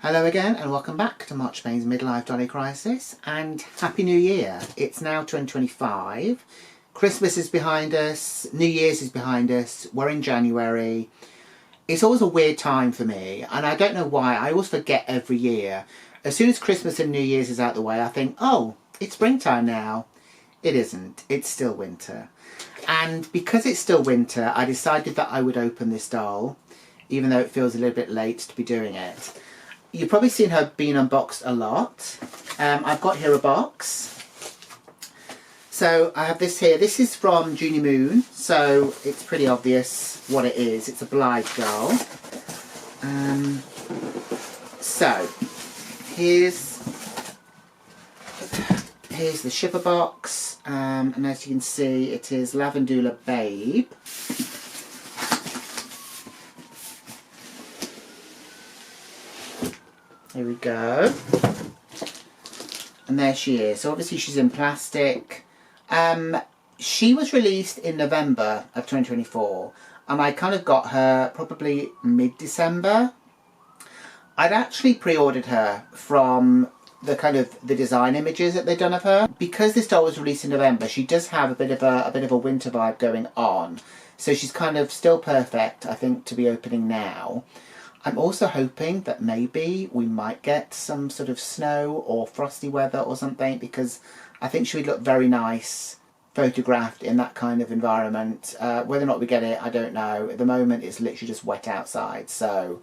Hello again and welcome back to March Main's Midlife Dolly Crisis and Happy New Year. It's now 2025, Christmas is behind us, New Year's is behind us, we're in January. It's always a weird time for me and I don't know why, I always forget every year. As soon as Christmas and New Year's is out the way I think, oh, it's springtime now. It isn't, it's still winter. And because it's still winter I decided that I would open this doll, even though it feels a little bit late to be doing it. You've probably seen her being unboxed a lot. I've got here a box. So I have this here. This is from Junie, so it's pretty obvious what it is. It's a Blythe doll. So here's the shipper box, and as you can see, it is Lavendula Babe. There we go. And there she is. So obviously she's in plastic. She was released in November of 2024 and I kind of got her probably mid-December. I'd actually pre-ordered her from the design images that they'd done of her. Because this doll was released in November, she does have a bit of a winter vibe going on. So she's kind of still perfect, I think, to be opening now. I'm also hoping that maybe we might get some sort of snow or frosty weather or something, because I think she would look very nice photographed in that kind of environment. Whether or not we get it, I don't know. At the moment it's literally just wet outside, so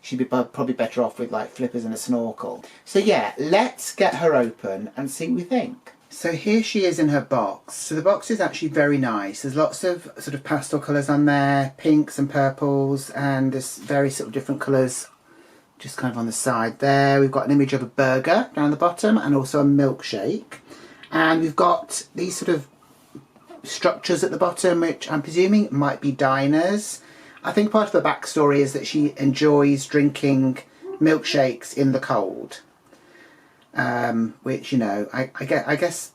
she'd be probably better off with like flippers and a snorkel. So yeah, let's get her open and see what we think. So here she is in her box. So the box is actually very nice. There's lots of sort of pastel colours on there, pinks and purples, and there's various sort of different colours just kind of on the side there. We've got an image of a burger down the bottom and also a milkshake. And we've got these sort of structures at the bottom, which I'm presuming might be diners. I think part of the backstory is that she enjoys drinking milkshakes in the cold. Which, you know, I guess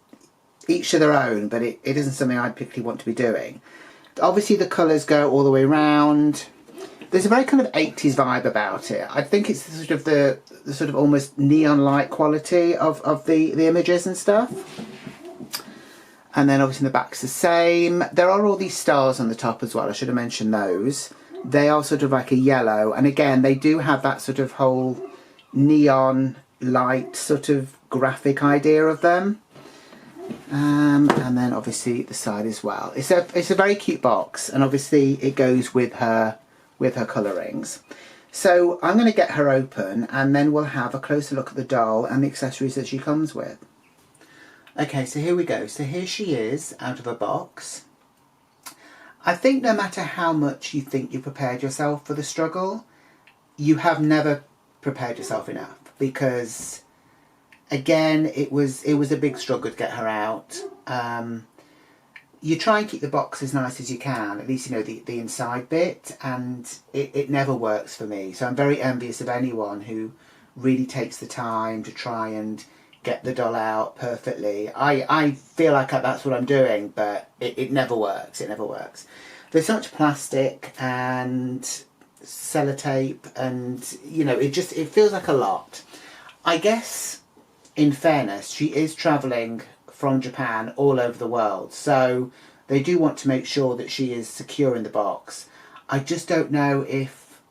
each to their own, but it isn't something I'd particularly want to be doing. Obviously the colours go all the way around. There's a very kind of 80s vibe about it. I think it's the sort of almost neon light quality of the images and stuff. And then obviously the back's the same. There are all these stars on the top as well, I should have mentioned those. They are sort of like a yellow, and again they do have that sort of whole neon light sort of graphic idea of them, and then obviously the side as well. It's a very cute box, and obviously it goes with her colourings. So I'm going to get her open and then we'll have a closer look at the doll and the accessories that she comes with. Okay, so here we go. So here she is out of a box. I think no matter how much you think you prepared yourself for the struggle, you have never prepared yourself enough. Because again, it was a big struggle to get her out. You try and keep the box as nice as you can, at least you know the inside bit, and it never works for me. So I'm very envious of anyone who really takes the time to try and get the doll out perfectly. I feel like that's what I'm doing, but it never works. It never works. There's so much plastic and sellotape, and you know, it feels like a lot. I guess, in fairness, she is travelling from Japan all over the world, so they do want to make sure that she is secure in the box. I just don't know if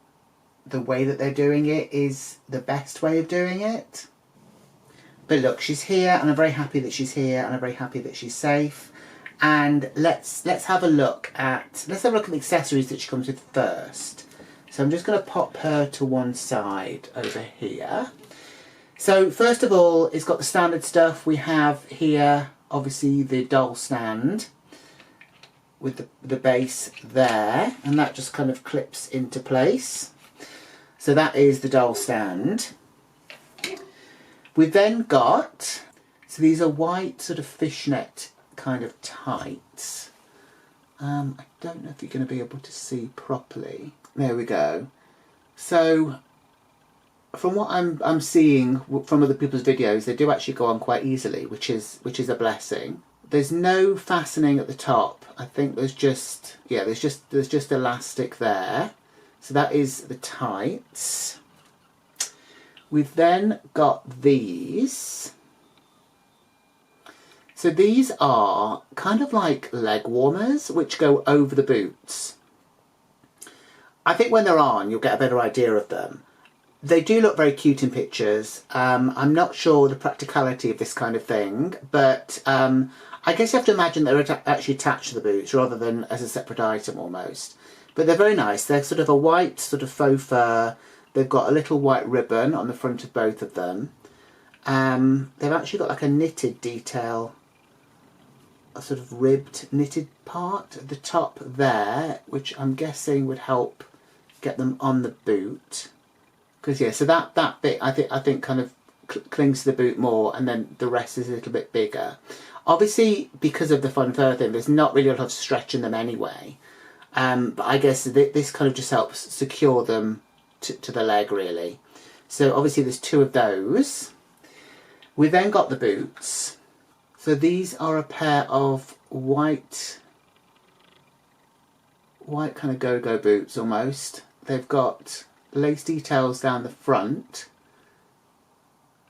the way that they're doing it is the best way of doing it. But look, she's here, and I'm very happy that she's here, and I'm very happy that she's safe. And let's have a look at the accessories that she comes with first. So I'm just going to pop her to one side over here. So first of all, it's got the standard stuff. We have here, obviously, the doll stand with the base there, and that just kind of clips into place. So that is the doll stand. We've then got, so these are white sort of fishnet kind of tights. I don't know if you're going to be able to see properly. There we go. So from what I'm seeing from other people's videos, they do actually go on quite easily, which is a blessing. There's no fastening at the top. I think there's just elastic there. So that is the tights. We've then got these. So these are kind of like leg warmers, which go over the boots. I think when they're on, you'll get a better idea of them. They do look very cute in pictures. I'm not sure the practicality of this kind of thing, but I guess you have to imagine they're actually attached to the boots rather than as a separate item almost. But they're very nice. They're sort of a white sort of faux fur. They've got a little white ribbon on the front of both of them. They've actually got like a knitted detail, a sort of ribbed knitted part at the top there, which I'm guessing would help get them on the boot. Because yeah, so that bit I think kind of clings to the boot more, and then the rest is a little bit bigger. Obviously, because of the fun fur thing, there's not really a lot of stretch in them anyway. But I guess this kind of just helps secure them to the leg really. So obviously there's two of those. We then got the boots. So these are a pair of white kind of go-go boots almost. They've got lace details down the front,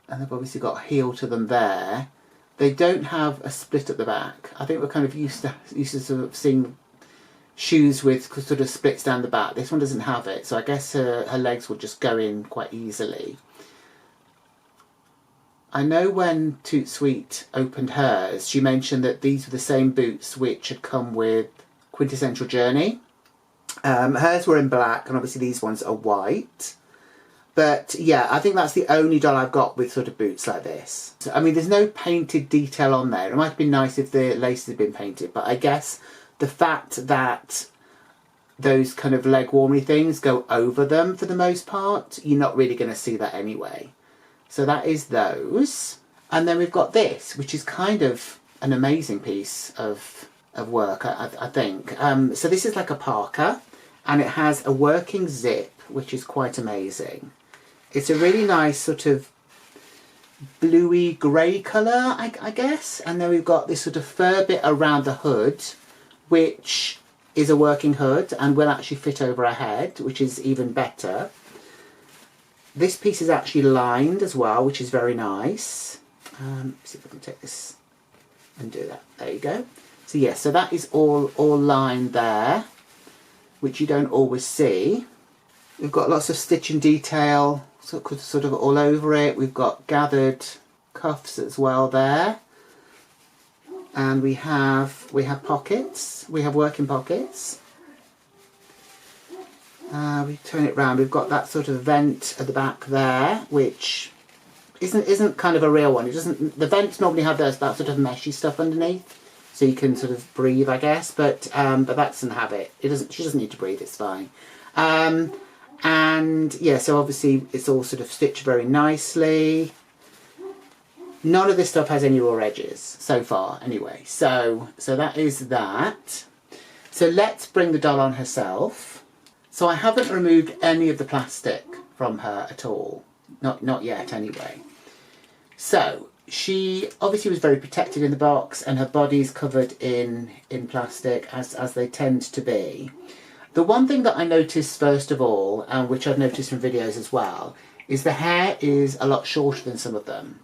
and they've obviously got a heel to them there. They don't have a split at the back. I think we're kind of used to sort of seeing shoes with sort of splits down the back. This one doesn't have it, so I guess her legs will just go in quite easily. I know when Toot Sweet opened hers, she mentioned that these were the same boots which had come with Quintessential Journey. Hers were in black, and obviously these ones are white. But yeah, I think that's the only doll I've got with sort of boots like this. So, I mean, there's no painted detail on there. It might have been nice if the laces had been painted, but I guess the fact that those kind of leg warmy things go over them for the most part, you're not really going to see that anyway. So that is those. And then we've got this, which is kind of an amazing piece of work, I think. So this is like a parka, and it has a working zip, which is quite amazing. It's a really nice sort of bluey grey colour, I guess. And then we've got this sort of fur bit around the hood, which is a working hood and will actually fit over her head, which is even better. This piece is actually lined as well, which is very nice. See if I can take this and do that. There you go. So yeah, so that is all lined there, which you don't always see. We've got lots of stitching detail sort of all over it. We've got gathered cuffs as well there. And we have pockets. We have working pockets. We turn it round. We've got that sort of vent at the back there, which isn't kind of a real one. It doesn't. The vents normally have that sort of meshy stuff underneath, so you can sort of breathe, I guess. But that doesn't have it. It doesn't. She doesn't need to breathe. It's fine. And yeah, so obviously it's all sort of stitched very nicely. None of this stuff has any raw edges so far, anyway. So that is that. So let's bring the doll on herself. So I haven't removed any of the plastic from her at all. Not yet, anyway. So she obviously was very protected in the box, and her body's covered in plastic, as they tend to be. The one thing that I noticed first of all, and which I've noticed from videos as well, is the hair is a lot shorter than some of them,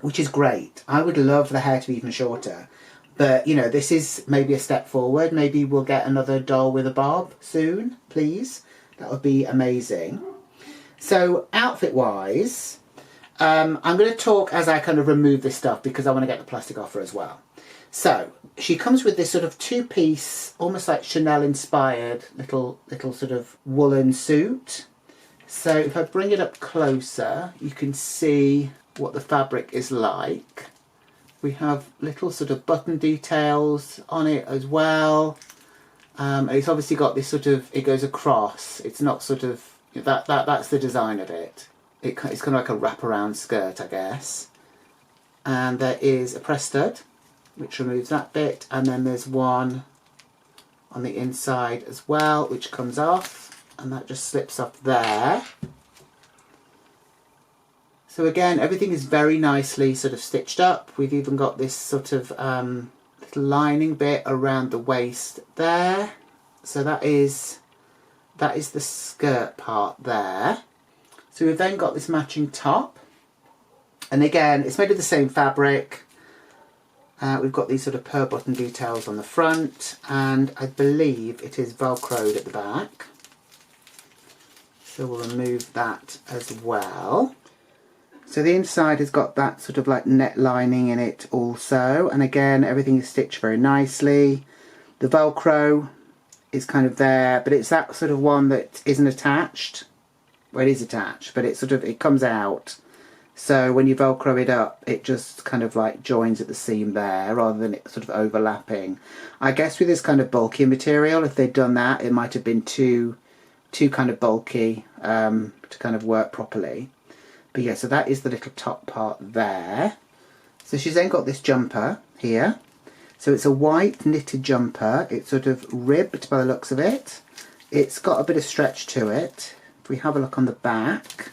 which is great. I would love the hair to be even shorter. But, you know, this is maybe a step forward. Maybe we'll get another doll with a bob soon, please. That would be amazing. So, outfit-wise, I'm going to talk as I kind of remove this stuff because I want to get the plastic off her as well. So, she comes with this sort of two-piece, almost like Chanel-inspired little sort of woolen suit. So, if I bring it up closer, you can see what the fabric is like. We have little sort of button details on it as well. And it's obviously got this sort of, it goes across. It's not sort of, that's the design of it. It's kind of like a wraparound skirt, I guess. And there is a press stud, which removes that bit. And then there's one on the inside as well, which comes off. And that just slips off there. So again, everything is very nicely sort of stitched up. We've even got this sort of little lining bit around the waist there. So that is the skirt part there. So we've then got this matching top. And again, it's made of the same fabric. We've got these sort of pearl button details on the front, and I believe it is velcroed at the back. So we'll remove that as well. So the inside has got that sort of like net lining in it also, and again everything is stitched very nicely. The velcro is kind of there, but it's that sort of one that isn't attached. Well, it is attached, but it comes out. So when you velcro it up, it just kind of like joins at the seam there, rather than it sort of overlapping. I guess with this kind of bulky material, if they'd done that, it might have been too kind of bulky to kind of work properly. But yeah, so that is the little top part there. So she's then got this jumper here. So it's a white knitted jumper. It's sort of ribbed by the looks of it. It's got a bit of stretch to it. If we have a look on the back,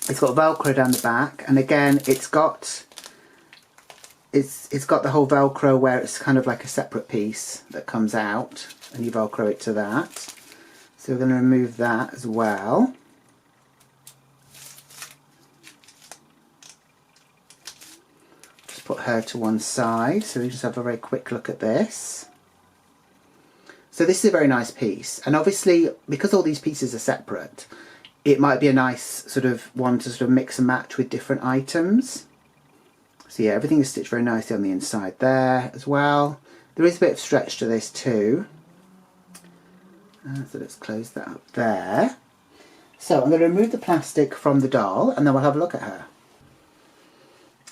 it's got Velcro down the back, and again it's got the whole Velcro where it's kind of like a separate piece that comes out, and you Velcro it to that. So we're going to remove that as well. Just put her to one side, so we just have a very quick look at this. So this is a very nice piece, and obviously because all these pieces are separate, it might be a nice sort of one to sort of mix and match with different items. So yeah, everything is stitched very nicely on the inside there as well. There is a bit of stretch to this too. So let's close that up there. So I'm going to remove the plastic from the doll, and then we'll have a look at her.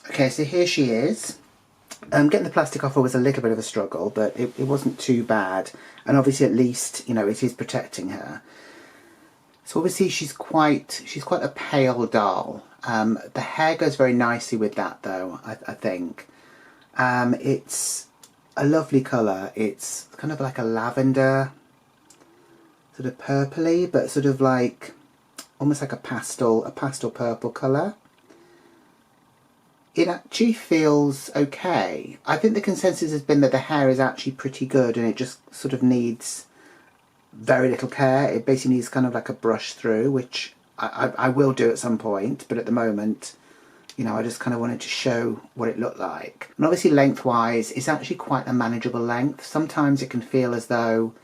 Okay, so here she is. Getting the plastic off her was a little bit of a struggle, but it wasn't too bad. And obviously at least, you know, it is protecting her. So obviously she's quite a pale doll. The hair goes very nicely with that though, I think. It's a lovely colour. It's kind of like a lavender, sort of purpley, but sort of like almost like a pastel purple colour. It actually feels okay. I think the consensus has been that the hair is actually pretty good, and it just sort of needs very little care. It basically needs kind of like a brush through, which I will do at some point, but at the moment, you know, I just kind of wanted to show what it looked like. And obviously lengthwise, it's actually quite a manageable length. Sometimes it can feel as though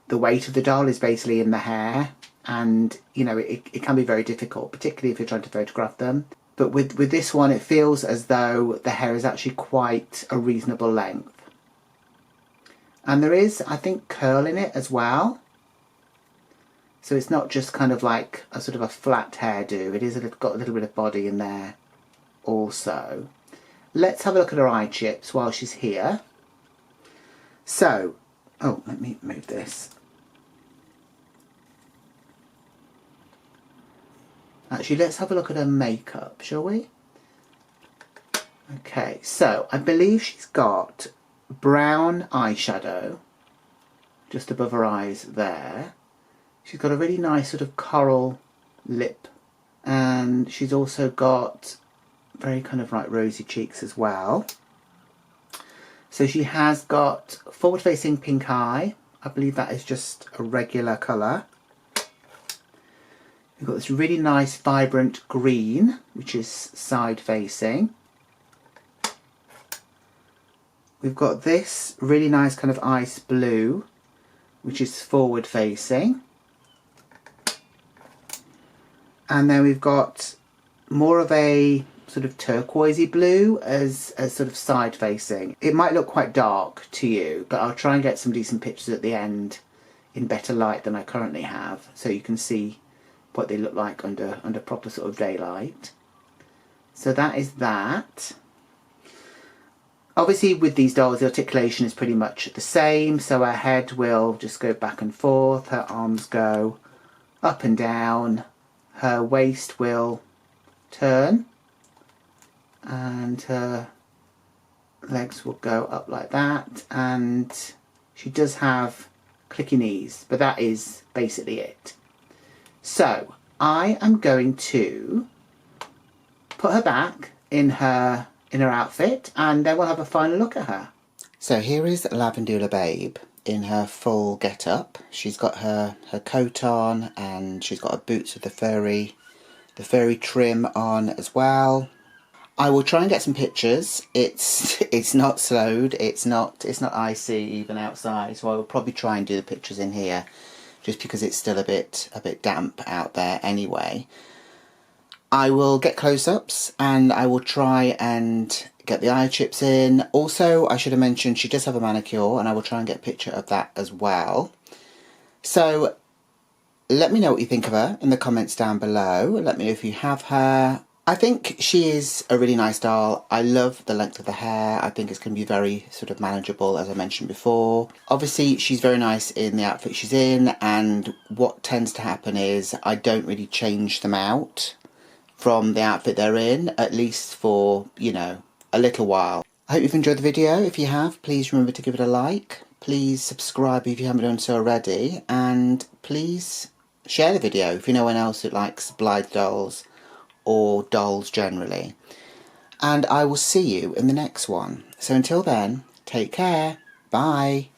the weight of the doll is basically in the hair, and you know, it can be very difficult, particularly if you're trying to photograph them. But with this one, it feels as though the hair is actually quite a reasonable length. And there is, I think, curl in it as well. So it's not just kind of like a sort of a flat hairdo. It is got a little bit of body in there also. Let's have a look at her eye chips while she's here. So, oh, let me move this. Actually, let's have a look at her makeup, shall we? Okay, so I believe she's got brown eyeshadow just above her eyes there. She's got a really nice sort of coral lip, and she's also got very kind of like rosy cheeks as well. So she has got forward-facing pink eye. I believe that is just a regular colour. We've got this really nice vibrant green, which is side-facing. We've got this really nice kind of ice blue, which is forward-facing. And then we've got more of a sort of turquoisey blue as sort of side-facing. It might look quite dark to you, but I'll try and get some decent pictures at the end in better light than I currently have, so you can see what they look like under proper sort of daylight. So that is that. Obviously with these dolls the articulation is pretty much the same, so her head will just go back and forth, her arms go up and down, her waist will turn, and her legs will go up like that, and she does have clicky knees, but that is basically it. So I am going to put her back in her outfit, and then we'll have a final look at her. So here is Lavendula Babe. in her full get-up. She's got her coat on, and she's got her boots with the furry trim on as well. I will try and get some pictures. It's not slowed, it's not icy even outside, so I will probably try and do the pictures in here, just because it's still a bit damp out there anyway. I will get close-ups, and I will try and get the eye chips in. Also, I should have mentioned she does have a manicure, and I will try and get a picture of that as well. So let me know what you think of her in the comments down below. Let me know if you have her. I think she is a really nice doll. I love the length of the hair. I think it's going to be very sort of manageable, as I mentioned before. Obviously, she's very nice in the outfit she's in, and what tends to happen is I don't really change them out from the outfit they're in, at least for, you know, a little while. I hope you've enjoyed the video. If you have, please remember to give it a like. Please subscribe if you haven't done so already, and please share the video if you know anyone else who likes Blythe dolls or dolls generally. And I will see you in the next one. So until then, take care. Bye.